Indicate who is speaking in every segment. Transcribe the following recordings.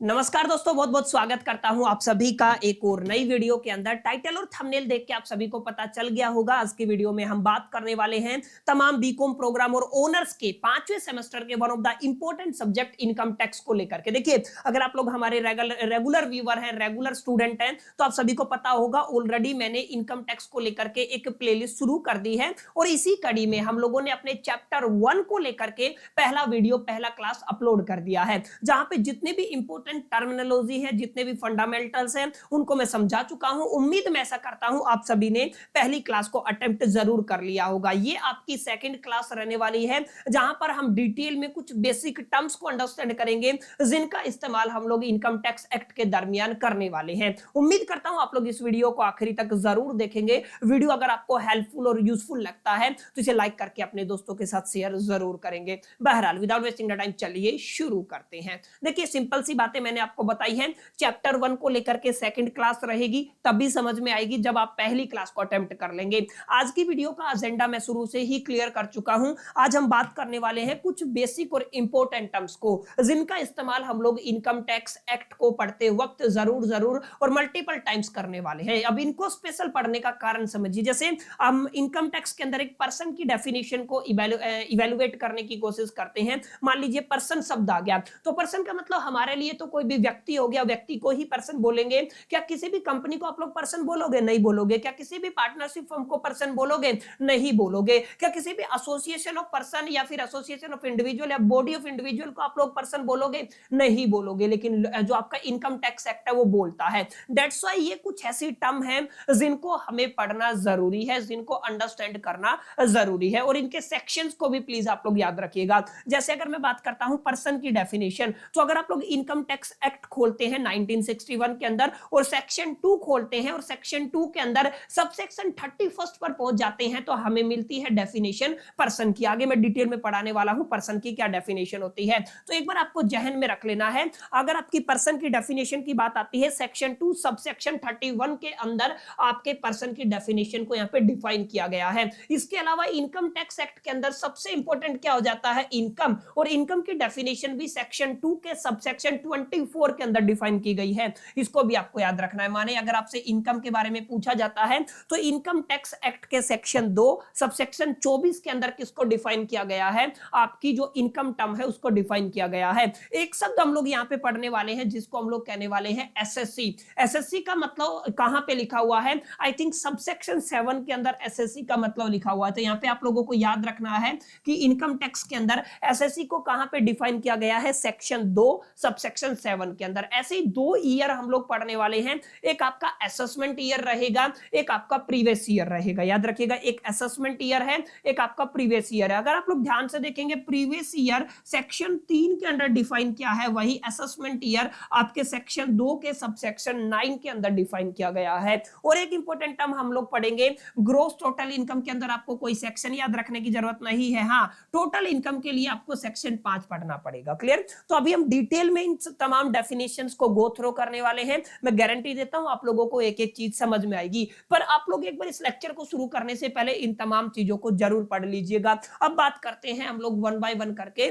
Speaker 1: नमस्कार दोस्तों, बहुत बहुत स्वागत करता हूं आप सभी का एक और नई वीडियो के अंदर। टाइटल और थंबनेल देख के आप सभी को पता चल गया होगा। आज की वीडियो में हम बात करने वाले हैं तमाम बीकॉम प्रोग्राम और ओनर्स के 5वें सेमेस्टर के one of the important subject income tax को लेकर के। देखिए, अगर आप लोग हमारे रेगुलर व्यूअर हैं, रेगुलर स्टूडेंट हैं, तो आप सभी को पता होगा ऑलरेडी मैंने इनकम टैक्स को लेकर के एक प्लेलिस्ट शुरू कर दी है और इसी कड़ी में हम लोगों ने अपने चैप्टर 1 को लेकर के पहला वीडियो, पहला क्लास अपलोड कर दिया है, जहां पे जितने भी इंपॉर्टेंट टर्मिनोलॉजी है, जितने भी फंडामेंटल्स हैं, उनको मैं समझा चुका हूं। उम्मीद मैं ऐसा करता हूं आप सभी ने पहली क्लास को अटेम्प्ट जरूर कर लिया होगा। ये आपकी सेकंड क्लास रहने वाली है, जहां पर हम डिटेल में कुछ बेसिक टर्म्स को अंडरस्टैंड करेंगे, जिनका इस्तेमाल हम लोग इनकम टैक्स एक्ट के दरमियान करने वाले हैं। उम्मीद करता हूं आप लोग इस वीडियो को आखिरी तक जरूर देखेंगे। वीडियो अगर आपको हेल्पफुल और यूजफुल लगता है तो इसे लाइक करके अपने दोस्तों के साथ शेयर जरूर करेंगे। बहरहाल, विदाउट वेस्टिंग द टाइम चलिए शुरू करते हैं। देखिए, सिंपल सी बातें मैंने आपको बताई है। चैप्टर 1 को लेकर के सेकंड क्लास रहेगी, तभी समझ में आएगी जब आप पहली क्लास को अटेम्प्ट कर लेंगे। आज की वीडियो का एजेंडा मैं शुरू से ही क्लियर कर चुका हूं। आज हम बात करने वाले हैं कुछ बेसिक और इंपॉर्टेंट टर्म्स को, जिनका इस्तेमाल हम लोग इनकम टैक्स एक्ट को पढ़ते वक्त जरूर और मल्टीपल टाइम्स करने वाले हैं। अब इनको स्पेशल पढ़ने का कारण समझिए। जैसे हम इनकम टैक्स के अंदर एक पर्सन की डेफिनेशन को इवेलुएट करने की कोशिश करते हैं। मान लीजिए पर्सन शब्द आ गया, तो पर्सन का मतलब हमारे लिए तो कोई भी व्यक्ति हो गया, व्यक्ति को ही पर्सन बोलेंगे। क्या किसी भी कंपनी को आप लोग पर्सन बोलोगे? नहीं बोलोगे। क्या किसी भी पार्टनरशिप फर्म को पर्सन बोलोगे? नहीं बोलोगे। क्या किसी भी एसोसिएशन ऑफ पर्सन या फिर एसोसिएशन ऑफ इंडिविजुअल या बॉडी ऑफ इंडिविजुअल को आप लोग पर्सन बोलोगे? नहीं बोलोगे। लेकिन जो आपका इनकम टैक्स एक्ट है वो बोलता है। दैट्स व्हाई ये कुछ ऐसी टर्म है जिनको हमें पढ़ना जरूरी है, जिनको अंडरस्टैंड करना जरूरी है, और इनके सेक्शंस को भी प्लीज आप लोग याद रखिएगा। जैसे अगर मैं बात करता हूं पर्सन की डेफिनेशन, तो अगर आप लोग इनकम टैक्स एक्ट खोलते हैं 1961 के अंदर और सेक्शन 2 खोलते हैं और सेक्शन 2 के अंदर सबसेक्शन 31 पर पहुंच जाते हैं, तो हमें मिलती है डेफिनेशन पर्सन की। आगे मैं डिटेल में पढ़ाने वाला हूं पर्सन की क्या डेफिनेशन होती है, तो एक बार आपको जहन में रख लेना है। अगर आपकी पर्सन की डेफिनेशन की बात आती है, सेक्शन 2 सबसेक्शन 31 के अंदर आपके पर्सन की डेफिनेशन को यहां पे डिफाइन किया गया है। इसके अलावा इनकम टैक्स एक्ट के अंदर सबसे इंपॉर्टेंट क्या हो जाता है? इनकम, और इनकम की डेफिनेशन भी सेक्शन 2 के सबसेक्शन 24 के अंदर डिफाइन की गई है। इसको भी आपको याद रखना है। माने अगर आपसे इनकम के बारे में पूछा जाता है तो इनकम टैक्स एक्ट के सेक्शन 2 सबसेक्शन 24 के अंदर किसको डिफाइन किया गया है? आपकी जो इनकम टर्म है उसको डिफाइन किया गया है। एक शब्द हम लोग यहां पे पढ़ने वाले हैं जिसको हम लोग कहने वाले हैं एसएससी। एसएससी का मतलब कहां पे लिखा हुआ है? आई थिंक सबसेक्शन 7 के अंदर एसएससी का मतलब लिखा हुआ है। तो यहां पे आप लोगों को याद रखना है कि इनकम टैक्स के अंदर एसएससी को कहां पे डिफाइन किया गया है? सेक्शन 2 सबसेक्शन 7 के अंदर। ऐसे ही 2 ईयर हम लोग पढ़ने वाले हैं। एक आपका असेसमेंट ईयर रहेगा, एक आपका प्रीवियस ईयर रहेगा। याद रखिएगा, एक असेसमेंट ईयर है, एक आपका प्रीवियस ईयर है। अगर आप लोग ध्यान से देखेंगे, प्रीवियस ईयर सेक्शन 3 के अंदर डिफाइन किया है, वही असेसमेंट ईयर आपके सेक्शन 2 के सबसेक्शन 9 के अंदर डिफाइन किया गया है। और एक इंपॉर्टेंट टर्म हम लोग पढ़ेंगे ग्रोस टोटल इनकम के अंदर। आपको कोई सेक्शन याद रखने की जरूरत नहीं है। हाँ, टोटल इनकम के लिए आपको सेक्शन 5 पढ़ना पड़ेगा। क्लियर? तो अभी हम डिटेल में इन तमाम डेफिनेशंस को गो थ्रू करने वाले हैं। मैं गारंटी देता हूं आप लोगों को एक एक चीज समझ में आएगी। पर आप लोग एक बार इस लेक्चर को शुरू करने से पहले इन तमाम चीजों को जरूर पढ़ लीजिएगा। अब बात करते हैं हम लोग वन बाय वन करके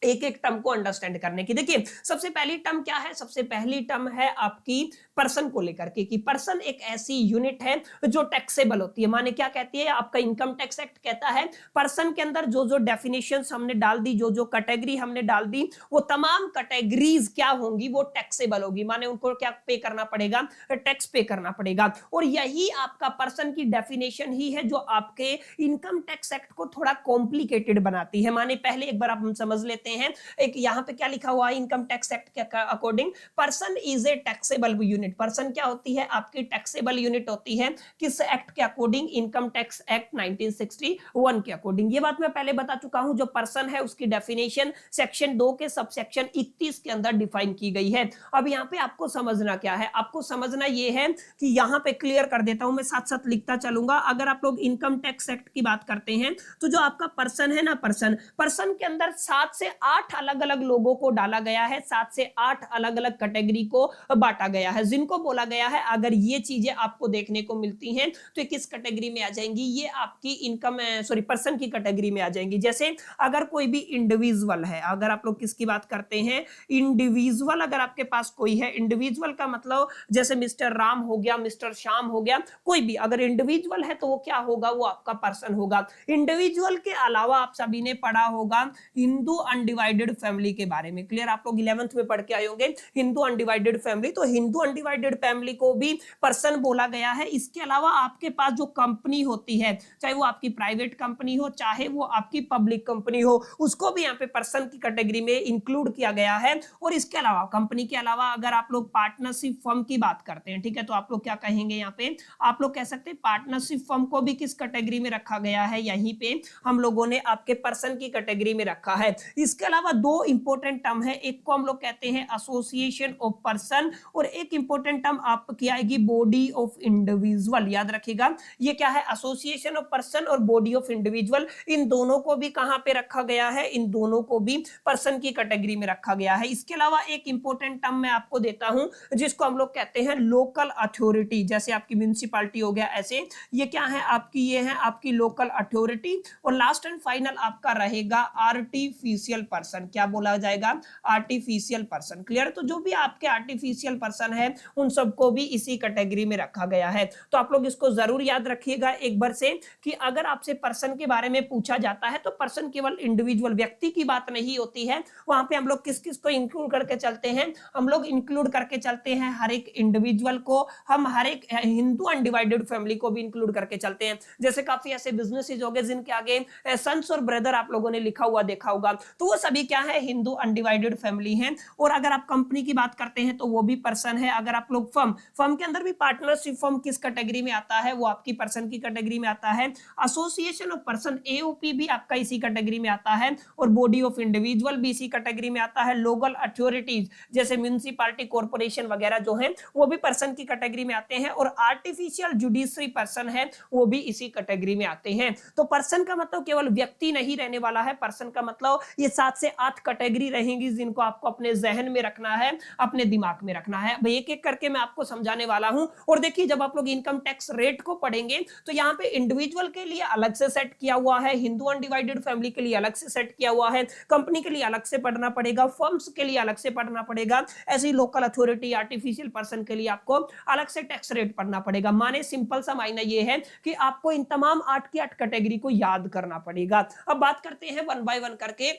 Speaker 1: एक एक टर्म को अंडरस्टैंड करने की। देखिए, सबसे पहली टर्म क्या है? सबसे पहली टर्म है आपकी पर्सन को लेकर के, कि पर्सन एक ऐसी यूनिट है जो टैक्सेबल होती है। माने क्या कहती है? आपका इनकम टैक्स एक्ट कहता है पर्सन के अंदर जो जो डेफिनेशंस हमने डाल दी, जो जो कैटेगरी हमने डाल दी, वो तमाम कैटेगरीज क्या होंगी? वो टैक्सेबल होगी। माने उनको क्या पे करना पड़ेगा? टैक्स पे करना पड़ेगा। और यही आपका पर्सन की डेफिनेशन ही है जो आपके इनकम टैक्स एक्ट को थोड़ा कॉम्प्लिकेटेड बनाती है। माने पहले एक बार आप हम समझ लेते हैं, एक यहां पे क्या लिखा हुआ है इनकम टैक्स एक्ट के according? Person is a taxable unit. Person क्या होती है? आपकी टैक्सेबल यूनिट होती है। किस एक्ट के अकॉर्डिंग? इनकम टैक्स एक्ट 1961 के अकॉर्डिंग। ये बात मैं पहले बता चुका हूं। जो पर्सन है उसकी डेफिनेशन सेक्शन 2 के सबसेक्शन 31 के अंदर डिफाइन की गई है। अब यहां पे आपको समझना क्या है? आपको समझना यह है कि यहां पे क्लियर कर देता हूं, मैं साथ साथ लिखता चलूंगा। अगर आप लोग इनकम टैक्स एक्ट की बात करते हैं तो जो आपका पर्सन है ना, पर्सन के अंदर 7 से 8 अलग अलग लोगों को डाला गया है, 7 से 8 अलग अलग कैटेगरी को बांटा गया है, जिनको बोला गया है अगर ये चीजें आपको देखने को मिलती हैं तो किस कैटेगरी में आ जाएंगी, ये आपकी इनकम पर्सन की कैटेगरी में आ जाएंगी। जैसे अगर कोई भी इंडिविजुअल है, अगर आप लोग किसकी बात करते हैं, इंडिविजुअल अगर आपके पास कोई है, इंडिविजुअल का मतलब जैसे मिस्टर राम हो गया, मिस्टर श्याम हो गया, कोई भी अगर इंडिविजुअल है तो वो क्या होगा, वो आपका पर्सन होगा। इंडिविजुअल के अलावा आप सभी ने पढ़ा होगा हिंदू अनडिवाइडेड फैमिली के बारे में, क्लियर, आप लोग 11th में पढ़ के आए होंगे हिंदू अनडिवाइडेड फैमिली, तो हिंदू अनडिवाइडेड फैमिली को भी पर्सन बोला गया है। इसके अलावा आपके पास जो कंपनी होती है, चाहे वो आपकी प्राइवेट कंपनी हो चाहे वो आपकी पब्लिक कंपनी हो, उसको भी यहाँ पे पर्सन की कैटेगरी में इंक्लूड किया गया है। और इसके अलावा कंपनी के अलावा अगर आप लोग पार्टनरशिप फर्म की बात करते हैं, ठीक है, तो आप लोग क्या कहेंगे, यहाँ पे आप लोग कह सकते हैं पार्टनरशिप फर्म को भी किस कैटेगरी में रखा गया है, यहीं पे हम लोगों ने आपके पर्सन की कैटेगरी में रखा है। इसके अलावा दो इंपॉर्टेंट टर्म है, एक को हम लोग कहते हैं एसोसिएशन ऑफ पर्सन और एक इंपॉर्टेंट टर्म आपकी आएगी बॉडी ऑफ इंडिविजुअल। याद रखिएगा ये क्या है, एसोसिएशन ऑफ पर्सन और बॉडी ऑफ इंडिविजुअल, इन दोनों को भी कहां पे रखा गया है, इन दोनों को भी पर्सन की कैटेगरी में रखा गया है। इसके अलावा एक इंपॉर्टेंट टर्म मैं आपको देता हूं जिसको हम लोग कहते हैं लोकल अथॉरिटी, जैसे आपकी म्युनिसिपैलिटी हो गया, ऐसे ये क्या है आपकी, ये है आपकी लोकल अथॉरिटी। और लास्ट एंड फाइनल आपका रहेगा आर्टिफिशियल पर्सन, क्या बोला जाएगा, आर्टिफिशियल पर्सन, क्लियर। तो जो भी आपके आर्टिफिशियल पर्सन है उन सबको भी इसी कैटेगरी में रखा गया है। तो आप लोग इसको जरूर याद रखिएगा एक बार से कि अगर आपसे पर्सन के बारे में पूछा जाता है तो पर्सन केवल इंडिविजुअल व्यक्ति की बात नहीं होती है, वहां पे हम लोग किस किस को इंक्लूड करके चलते हैं, हम लोग इंक्लूड करके चलते हैं हर एक इंडिविजुअल को, हम हर एक हिंदू अनडिवाइडेड फैमिली को भी इंक्लूड करके चलते हैं। जैसे काफी ऐसे बिजनेसेस हो गए जिनके आगे सन्स और ब्रदर आप लोगों ने लिखा हुआ देखा होगा, तो वो सभी क्या है, हिंदू अनडिवाइडेड फैमिली है। और अगर आप कंपनी की बात करते हैं तो वो भी पर्सन है। अगर आप लोग फर्म के अंदर भी पार्टनरशिप फर्म किस कैटेगरी में आता है, वो आपकी पर्सन की कैटेगरी में आता है। एसोसिएशन ऑफ पर्सन एओपी भी आपका इसी कैटेगरी में आता है और बॉडी ऑफ इंडिविजुअल भी इसी कैटेगरी में आता है। लोकल अथॉरिटीज जैसे म्युनिसिपैलिटी कॉर्पोरेशन वगैरह जो है वो भी पर्सन की कैटेगरी में आते हैं। और आर्टिफिशियल जुडिशरी पर्सन है वो भी इसी कैटेगरी में आते हैं। तो पर्सन का मतलब केवल व्यक्ति नहीं रहने वाला है, पर्सन का मतलब ये 7 से 8 कैटेगरी रहेंगी जिनको आपको अपने जहन में रखना है, अपने दिमाग में रखना है। एक एक करके मैं आपको समझाने वाला हूं। और देखिए जब आप लोग इनकम टैक्स रेट को पढ़ेंगे तो यहाँ पे इंडिविजुअल के लिए अलग से सेट किया हुआ है, हिंदू अनडिवाइडेड फैमिली के लिए अलग से सेट किया हुआ है, कंपनी के लिए अलग से पढ़ना पड़ेगा, फर्म्स के लिए अलग से पढ़ना पड़ेगा, ऐसी लोकल अथॉरिटी आर्टिफिशियल पर्सन के लिए आपको अलग से टैक्स रेट पढ़ना पड़ेगा। माने सिंपल सा मायना ये है कि आपको इन तमाम 8 की 8 कैटेगरी को याद करना पड़ेगा। अब बात करते हैं वन बाय वन करके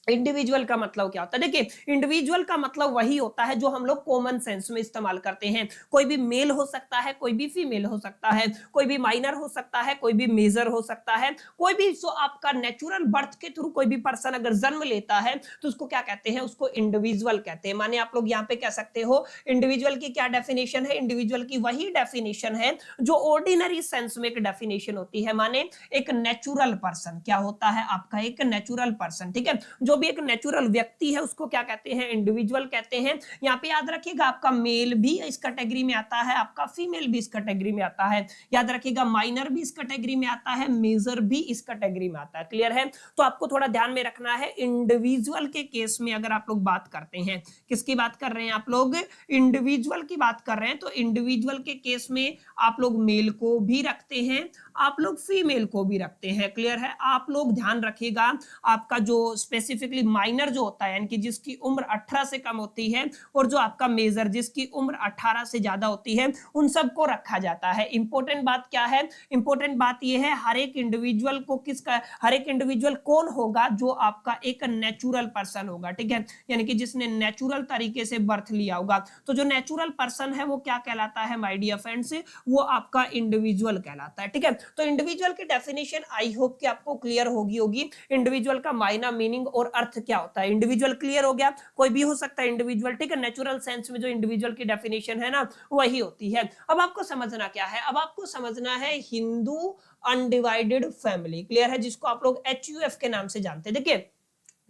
Speaker 1: इंडिविजुअल का मतलब क्या होता है। देखिए इंडिविजुअल का मतलब वही होता है जो हम लोग कॉमन सेंस में इस्तेमाल करते हैं। कोई भी मेल हो सकता है, कोई भी फीमेल हो सकता है, कोई भी माइनर हो सकता है, कोई भी मेजर हो सकता है, कोई भी जो आपका नेचुरल बर्थ के थ्रू कोई भी पर्सन अगर जन्म लेता है तो उसको क्या कहते हैं, उसको इंडिविजुअल कहते हैं। माने आप लोग यहाँ पे कह सकते हो इंडिविजुअल की क्या डेफिनेशन है, इंडिविजुअल की वही डेफिनेशन है जो ऑर्डिनरी सेंस में एक डेफिनेशन होती है। माने एक नेचुरल पर्सन क्या होता है आपका, एक नेचुरल पर्सन, ठीक है, जो भी एक नेचुरल व्यक्ति है उसको क्या कहते हैं, इंडिविजुअल कहते हैं। यहाँ पे याद रखिएगा आपका मेल भी इस कैटेगरी में आता है, आपका फीमेल भी इस कैटेगरी में आता है। याद रखिएगा माइनर भी इस कैटेगरी में आता है, मेजर भी इस कैटेगरी में आता है। क्लियर है। तो आपको थोड़ा ध्यान में रखना है इंडिविजुअल के केस में अगर आप लोग बात करते हैं, किसकी बात कर रहे हैं आप लोग, इंडिविजुअल की बात कर रहे हैं, तो इंडिविजुअल के केस में आप लोग मेल को भी रखते हैं, आप लोग फीमेल को भी रखते हैं। क्लियर है। आप लोग ध्यान रखिएगा आपका जो स्पेसिफिकली माइनर जो होता है यानी कि जिसकी उम्र 18 से कम होती है और जो आपका मेजर जिसकी उम्र 18 से ज्यादा होती है उन सबको रखा जाता है। इंपॉर्टेंट बात क्या है, इंपॉर्टेंट बात यह है हर एक इंडिविजुअल को किसका, हर एक इंडिविजुअल कौन होगा, जो आपका एक नेचुरल पर्सन होगा, ठीक है, यानी कि जिसने नेचुरल तरीके से बर्थ लिया होगा। तो जो नेचुरल पर्सन है वो क्या कहलाता है माय डियर फ्रेंड्स, वो आपका इंडिविजुअल कहलाता है। ठीक है। तो इंडिविजुअल की डेफिनेशन आई होप कि आपको क्लियर होगी। इंडिविजुअल का मायना, मीनिंग और अर्थ क्या होता है। इंडिविजुअल क्लियर हो गया, कोई भी हो सकता है इंडिविजुअल, ठीक है। नेचुरल सेंस में जो इंडिविजुअल की डेफिनेशन है ना वही होती है। अब आपको समझना क्या है, अब आपको समझना है हिंदू अनडिवाइडेड फैमिली। क्लियर है, जिसको आप लोग HUF के नाम से जानते हैं। देखिए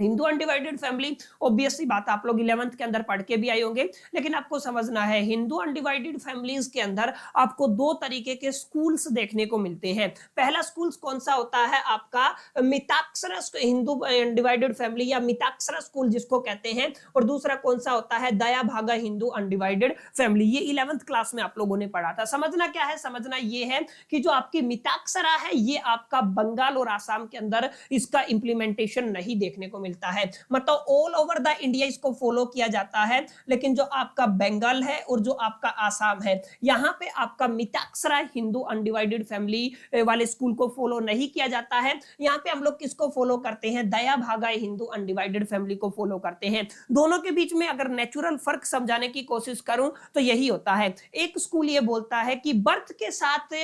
Speaker 1: हिंदू अनडिवाइडेड फैमिली, ऑब्वियसली बात आप लोग 11th के अंदर पढ़ के भी आए होंगे, लेकिन आपको समझना है हिंदू अनडिवाइडेड फैमिलीज के अंदर आपको दो तरीके के स्कूल्स देखने को मिलते हैं। पहला स्कूल कौन सा होता है आपका मिताक्षरा हिंदू अनडिवाइडेड फैमिली या मिताक्षरा स्कूल जिसको कहते हैं, और दूसरा कौन सा होता है दया भागा हिंदू अनडिवाइडेड फैमिली। ये 11th क्लास में आप लोगों ने पढ़ा था। समझना क्या है, समझना ये है कि जो आपकी मिताक्षरा है ये आपका बंगाल और आसाम के अंदर इसका इंप्लीमेंटेशन नहीं देखने को मिलता है, मतलब ऑल ओवर द इंडिया इसको फॉलो किया जाता है, लेकिन जो आपका बंगाल है और जो आपका आसाम है यहां पे आपका मिताक्षरा हिंदू अनडिवाइडेड फैमिली वाले स्कूल को फॉलो नहीं किया जाता है। यहां पे हम लोग किसको फॉलो करते हैं, दया भागा हिंदू अनडिवाइडेड फैमिली को फॉलो करते हैं। दोनों के बीच में अगर नेचुरल फर्क समझाने की कोशिश करूं तो यही होता है। एक स्कूल ये बोलता है कि बर्थ के साथ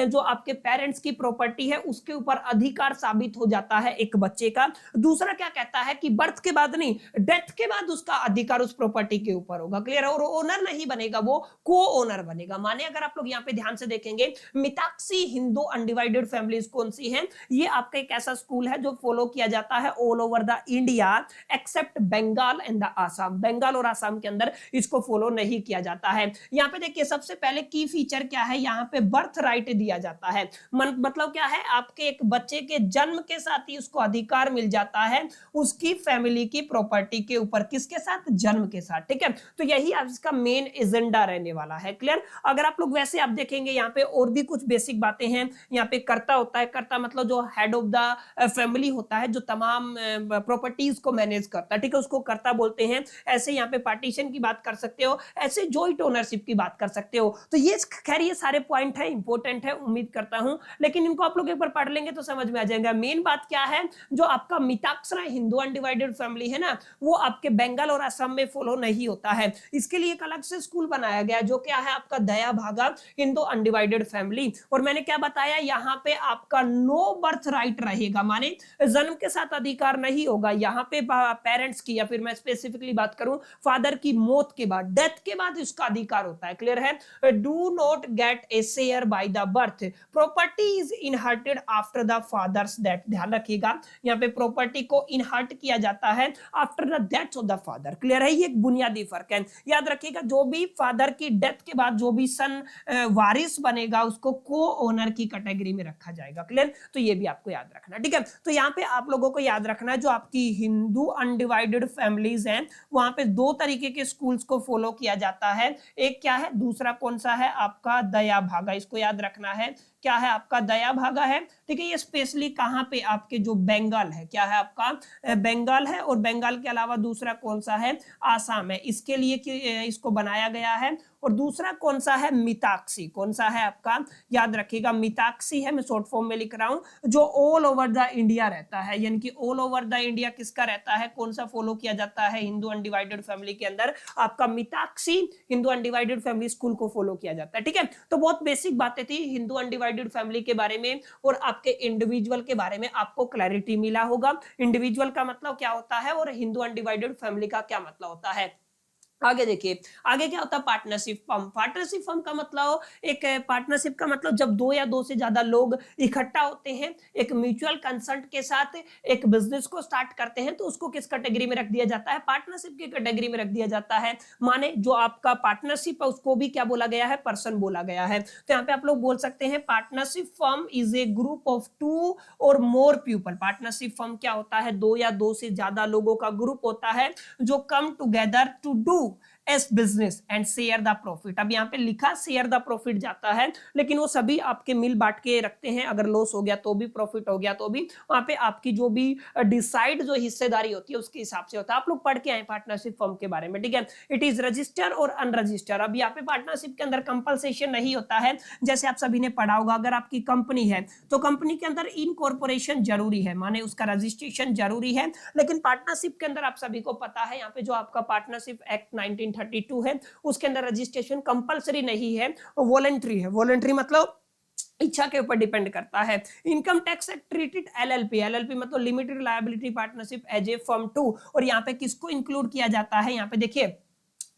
Speaker 1: जो आपके पेरेंट्स की प्रॉपर्टी है उसके ऊपर अधिकार साबित हो जाता है एक बच्चे का। दूसरा क्या कहता है कि बर्थ के बाद नहीं, डेथ के बाद उसका अधिकार उस प्रॉपर्टी के ऊपर होगा, क्लियर, और ओनर नहीं बनेगा, वो को ओनर बनेगा। माने अगर आप लोग यहाँ पे ध्यान से देखेंगे मिताक्षी हिंदू अनडिवाइडेड फैमिलीज कौन सी हैं, ये आपका एक ऐसा स्कूल है जो फॉलो किया जाता है all over the India except Bengal and the Assam. Bengal और आसाम के अंदर इसको फॉलो नहीं किया जाता है। यहाँ पे देखिए सबसे पहले की फीचर क्या है, यहाँ पे बर्थ राइट दिया जाता है। मतलब क्या है, आपके एक बच्चे के जन्म के साथ ही उसको अधिकार मिल जाता है उसकी फैमिली की प्रॉपर्टी के ऊपर, किसके साथ, जन्म के साथ, ठीक है। तो यही इसका मेन एजेंडा रहने वाला है, क्लियर। अगर आप लोग वैसे आप देखेंगे यहाँ पे और भी कुछ बेसिक बातें हैं। यहाँ पे कर्ता होता है, कर्ता मतलब जो हेड ऑफ द फैमिली होता है, जो तमाम प्रॉपर्टीज को मैनेज करता है, ठीक है, उसको कर्ता बोलते हैं। ऐसे यहाँ पे पार्टीशन की बात कर सकते हो, ऐसे जॉइंट ओनरशिप की बात कर सकते हो। तो ये खैर ये सारे पॉइंट है, इंपॉर्टेंट है, उम्मीद करता हूं, लेकिन इनको आप लोग एक बार पढ़ लेंगे तो समझ में आ जाएगा। मेन बात क्या है, जो आपका मिताक्षरा हिंदू अनडिवाइडेड फैमिली है ना, वो आपके बंगाल और असम में फॉलो नहीं होता है। इसके लिए एक अलग से स्कूल बनाया गया जो क्या है आपका दया भागा हिंदू अनडिवाइडेड फैमिली। और मैंने क्या बताया, यहाँ पे आपका नो बर्थ राइट रहेगा, माने जन्म के साथ अधिकार नहीं होगा। यहाँ पे पेरेंट्स की, या फिर मैं स्पेसिफिकली बात करूं फादर की मौत के बाद, डेथ के बाद इसका अधिकार होता है, क्लियर है। Do not gate A share by the birth, property is इनहर्टेड after the father's death. ध्यान रखिएगा, यहाँ पे प्रॉपर्टी को इनहर्ट किया जाता है after the death of the father, clear है। ये एक बुनियादी फर्क है, याद रखिएगा। जो भी फादर की डेथ के बाद जो भी सन वारिस बनेगा उसको को ओनर की कैटेगरी में रखा जाएगा, क्लियर। तो ये भी आपको याद रखना, ठीक है। तो यहाँ पे आप लोगों को याद रखना है जो आपकी हिंदू अनडिवाइडेड फैमिलीज हैं वहां पे दो तरीके के स्कूल्स को फॉलो किया जाता है। एक क्या है, दूसरा कौन सा है आपका दया भागा, इसको याद रखना है। क्या है आपका दया भागा है, ठीक है। ये स्पेशली कहां पे, आपके जो बंगाल है, क्या है आपका बंगाल है, और बंगाल के अलावा दूसरा कौन सा है, आसाम है, इसके लिए इसको बनाया गया है। और दूसरा कौन सा है, मिताक्षी, कौन सा है आपका, याद रखिएगा मिताक्षी है, मैं शॉर्ट फॉर्म में लिख रहा हूं, जो ऑल ओवर द इंडिया रहता है, यानी कि ऑल ओवर द इंडिया किसका रहता है, कौन सा फॉलो किया जाता है हिंदू अनडिवाइडेड फैमिली के अंदर, आपका Mitakshi Hindu undivided family school को फॉलो किया जाता है, ठीक है। तो बहुत बेसिक बातें थी हिंदू अनडिवाइडेड फैमिली के बारे में, और आपके इंडिविजुअल के बारे में आपको क्लैरिटी मिला होगा। इंडिविजुअल का मतलब क्या होता है और हिंदू अनडिवाइडेड फैमिली का क्या मतलब होता है। आगे देखिए, आगे क्या होता है, पार्टनरशिप फर्म। पार्टनरशिप फर्म का मतलब, एक पार्टनरशिप का मतलब जब दो या दो से ज्यादा लोग इकट्ठा होते हैं एक म्यूचुअल कंसेंट के साथ एक बिजनेस को स्टार्ट करते हैं, तो उसको किस कैटेगरी में रख दिया जाता है, पार्टनरशिप की कैटेगरी में रख दिया जाता है। माने जो आपका पार्टनरशिप है उसको भी क्या बोला गया है, पर्सन बोला गया है। तो यहाँ पे आप लोग बोल सकते हैं partnership firm is a group of 2 और मोर पीपल। पार्टनरशिप फर्म क्या होता है, दो या दो से ज्यादा लोगों का ग्रुप होता है जो come together to do as business and share the profit. अब यहाँ पे लिखा शेयर द प्रॉफिट जाता है, लेकिन वो सभी आपके मिल बांट के रखते हैं, अगर लॉस हो गया तो भी, प्रॉफिट हो गया तो भी, वहां पे आपकी जो भी डिसाइड जो हिस्सेदारी होती है उसके हिसाब से होता है। आप लोग पढ़ के आए पार्टनरशिप फर्म के बारे में, ठीक है। इट इज रजिस्टर और अनरजिस्टर। अब यहाँ पे पार्टनरशिप के अंदर कंपल्सेशन नहीं होता है, जैसे आप सभी ने पढ़ा होगा, अगर आपकी कंपनी है तो कंपनी के अंदर इनकॉर्पोरेशन जरूरी है, माने उसका रजिस्ट्रेशन जरूरी है। लेकिन पार्टनरशिप के अंदर आप सभी को पता है, यहाँ पे जो आपका पार्टनरशिप एक्ट 1932 है उसके अंदर रजिस्ट्रेशन कंपलसरी नहीं है, वॉलंटरी है। वॉलंटरी मतलब इच्छा के ऊपर डिपेंड करता है। Income tax act treated LLP, LLP मतलब limited liability partnership as a firm too. और यहाँ पे किसको इंक्लूड किया जाता है, यहाँ पे देखिए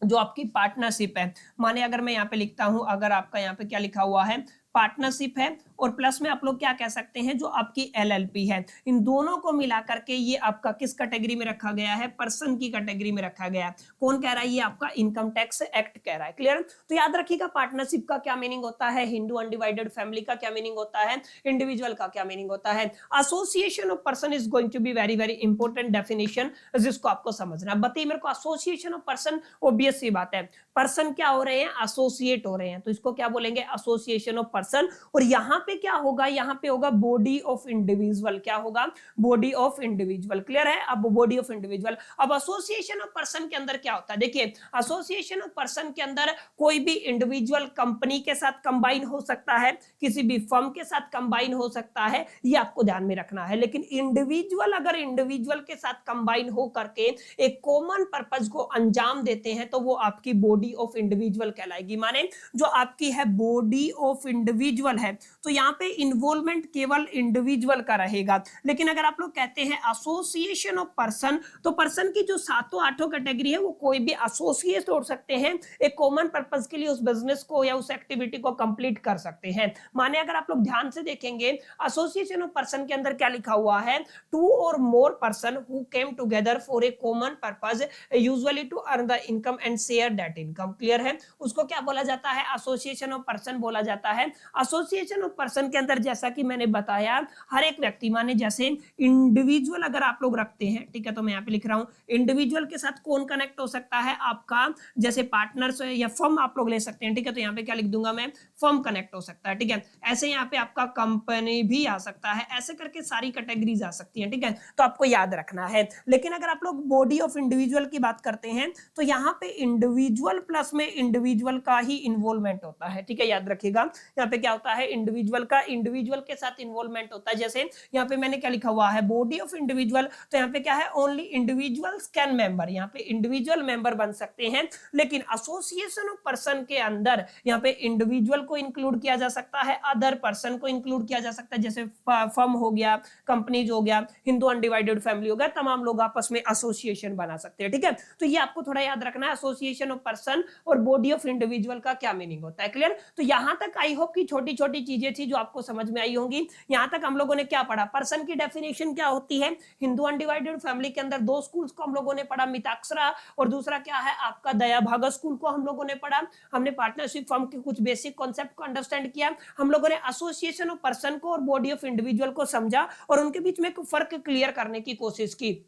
Speaker 1: जो आपकी पार्टनरशिप है, माने अगर मैं यहाँ पे लिखता हूं, अगर आपका यहाँ पे क्या लिखा हुआ है, पार्टनरशिप है, और प्लस में आप लोग क्या कह सकते हैं, जो आपकी एलएलपी है, इन दोनों को मिला करके ये आपका किस कैटेगरी में रखा गया है, पर्सन की कैटेगरी में रखा गया है। कौन कह रहा है, ये आपका इनकम टैक्स एक्ट कह रहा है। क्लियर? तो याद रखिएगा पार्टनरशिप का क्या मीनिंग होता है, हिंदू अनडिवाइडेड फैमिली का क्या मीनिंग होता है, इंडिविजुअल का क्या मीनिंग होता है। Association of person is going to be very very important definition, जिसको आपको समझना है। बताइए मेरे को, एसोसिएशन ऑफ पर्सन, ऑब्वियस सी बात है, पर्सन क्या हो रहे हैं, एसोसिएट हो रहे हैं, तो इसको क्या बोलेंगे, एसोसिएशन ऑफ पर्सन। और यहां पे क्या होगा, यहां पे होगा बॉडी ऑफ इंडिविजुअल। क्या होगा, बॉडी ऑफ इंडिविजुअल। क्लियर है? अब बॉडी ऑफ इंडिविजुअल, अब एसोसिएशन ऑफ पर्सन के अंदर क्या होता है, देखिए एसोसिएशन ऑफ पर्सन के अंदर कोई भी इंडिविजुअल कंपनी के साथ कंबाइन हो सकता है, किसी भी फर्म के साथ कंबाइन हो सकता है, ये आपको ध्यान में रखना है। लेकिन इंडिविजुअल अगर इंडिविजुअल के साथ कंबाइन हो करके एक कॉमन पर्पस को अंजाम देते हैं तो वो आपकी बॉडी ऑफ इंडिविजुअल कहलाएगी। माने जो आपकी है बॉडी ऑफ इंडिविजुअल है, तो यहाँ पे इन्वॉल्वमेंट केवल इंडिविजुअल का रहेगा। लेकिन अगर आप लोग कहते हैं एसोसिएशन ऑफ पर्सन, तो पर्सन की जो सातों आठों कैटेगरी है वो कोई भी एसोसिएट हो सकते हैं, एक कॉमन पर्पस के लिए उस बिजनेस को या उस एक्टिविटी को कंप्लीट कर सकते हैं। माने अगर आप लोग ध्यान से देखेंगे, एसोसिएशन ऑफ पर्सन के अंदर क्या लिखा हुआ है, टू और more person who came together for a common purpose usually to earn the income and share that income. Clear है? उसको क्या बोला जाता है, एसोसिएशन ऑफ पर्सन बोला जाता है। एसोसिएशन ऑफ पर्सन के अंदर जैसा कि मैंने बताया, हर एक व्यक्ति, माने जैसे इंडिविजुअल अगर आप लोग रखते हैं, ठीक है, तो मैं यहाँ पे लिख रहा हूं इंडिविजुअल के साथ कौन कनेक्ट हो सकता है, आपका जैसे पार्टनर्स या फर्म आप लोग ले सकते हैं, ठीक है, तो यहाँ पे क्या लिख दूंगा मैं, फर्म कनेक्ट हो सकता है। ठीक है, ऐसे यहाँ पे आपका कंपनी भी आ सकता है, ऐसे करके सारी कैटेगरीज आ सकती हैं। ठीक है, तो आपको याद रखना है। लेकिन अगर आप लोग बॉडी ऑफ इंडिविजुअल की बात करते हैं तो यहाँ पे इंडिविजुअल प्लस में इंडिविजुअल का ही इन्वॉल्वमेंट होता है। ठीक है, याद रखिएगा, यहाँ पे क्या होता है, इंडिविजुअल का इंडिविजुअल के साथ इन्वॉल्वमेंट होता है। जैसे यहाँ पे मैंने क्या लिखा हुआ है, बॉडी ऑफ इंडिविजुअल, तो यहाँ पे क्या है, ओनली इंडिविजुअल्स कैन मेंबर, यहाँ पे इंडिविजुअल मेंबर बन सकते हैं। लेकिन एसोसिएशन ऑफ पर्सन के अंदर यहाँ पे इंडिविजुअल को इंक्लूड किया जा सकता है, अदर पर्सन को इंक्लूड किया जा सकता है, जैसे फर्म हो गया, कंपनीज हो गया, हिंदू अनडिवाइडेड फैमिली हो गया, तमाम लोग आपस में एसोसिएशन बना सकते हैं। ठीक है, तो ये आपको थोड़ा याद रखना है, एसोसिएशन ऑफ पर्सन और बॉडी ऑफ इंडिविजुअल का क्या मीनिंग होता है। क्लियर? तो यहां तक आई होप की छोटी छोटी चीजें थी जो आपको समझ में आई होंगी। यहां तक हम लोगों ने क्या पढ़ा, पर्सन की डेफिनेशन क्या होती है, हिंदू अनडिवाइडेड फैमिली के अंदर दो स्कूल्स को हम लोगों ने पढ़ा, मिताक्षरा और दूसरा क्या है आपका दया भागा स्कूल को हम लोगों ने पढ़ा। हमने पार्टनरशिप फर्म के कुछ बेसिक कॉन्सेप्ट को अंडरस्टैंड किया, हम लोगों ने एसोसिएशन ऑफ पर्सन को और बॉडी ऑफ इंडिविजुअल को समझा और उनके बीच में एक फर्क क्लियर करने की कोशिश की।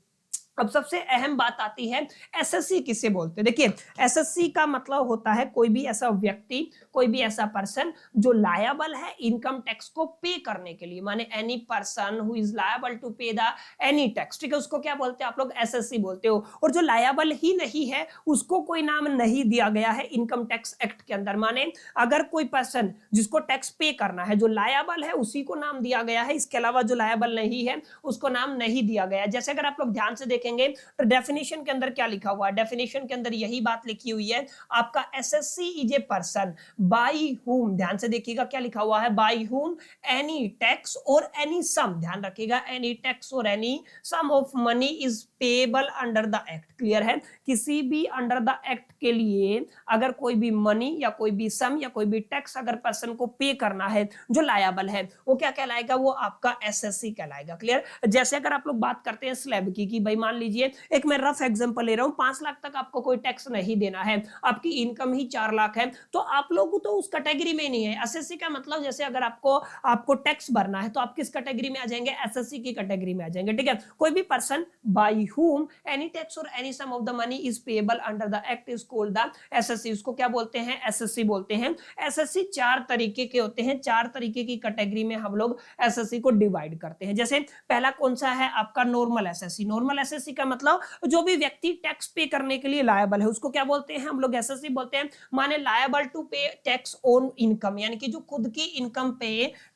Speaker 1: अब सबसे अहम बात आती है, एसएससी किसे बोलते हैं। देखिए, एसएससी का मतलब होता है कोई भी ऐसा व्यक्ति, कोई भी ऐसा पर्सन जो लायबल है इनकम टैक्स को पे करने के लिए, माने any person who is liable to pay the any tax. ठीक है, उसको क्या बोलते हैं आप लोग, एसएससी बोलते हो। और जो लायबल ही नहीं है उसको कोई नाम नहीं दिया गया है इनकम टैक्स एक्ट के अंदर। माने अगर कोई पर्सन जिसको टैक्स पे करना है, जो लायबल है उसी को नाम दिया गया है, इसके अलावा जो लायबल नहीं है उसको नाम नहीं दिया गया। जैसे अगर आप लोग ध्यान से देखेंगे तो डेफिनेशन के अंदर क्या लिखा हुआ है, डेफिनेशन के अंदर यही बात लिखी हुई है, आपका SSC is a person by whom, ध्यान से देखिएगा क्या लिखा हुआ है, बाय हुम एनी टैक्स और एनी सम, ध्यान रखिएगा, एनी टैक्स और any sum of money is payable under the act. Clear है? किसी भी अंडर द एक्ट के लिए अगर कोई भी मनी या कोई भी सम या कोई भी टैक्स अगर पर्सन को पे करना है जो लायबल है, वो क्या कहलाएगा, वो आपका एसएससी कहलाएगा। क्लियर? जैसे अगर आप लोग बात करते हैं स्लैब की भाई मान लीजिए, एक मैं रफ एग्जांपल ले रहा हूं, 5 लाख तक आपको कोई टैक्स नहीं देना है, आपकी इनकम ही 4 लाख है, तो आप लोग तो उस कैटेगरी में नहीं है। एसएससी का मतलब जैसे अगर आपको टैक्स भरना है तो आप किस कैटेगरी में आ जाएंगे, एसएससी की कैटेगरी में आ जाएंगे। ठीक है, कोई भी person by whom any tax or any sum of the money is payable under the act is called the SSC। उसको क्या बोलते हैं, एसएससी बोलते हैं। एसएससी 4 तरीके के होते हैं, 4 तरीके की कैटेगरी में हम लोग एसएससी को डिवाइड करते हैं। जैसे पहला कौन सा है आपका, नॉर्मल एसएससी। नॉर्मल एसएससी का मतलब जो भी व्यक्ति टैक्स पे करने के लिए लायबल है उसको क्या बोलते हैं हम लोग, एसएससी बोलते हैं। माने लायबल टू पे टैक्स ऑन इनकम, यानी कि जो खुद की इनकम पे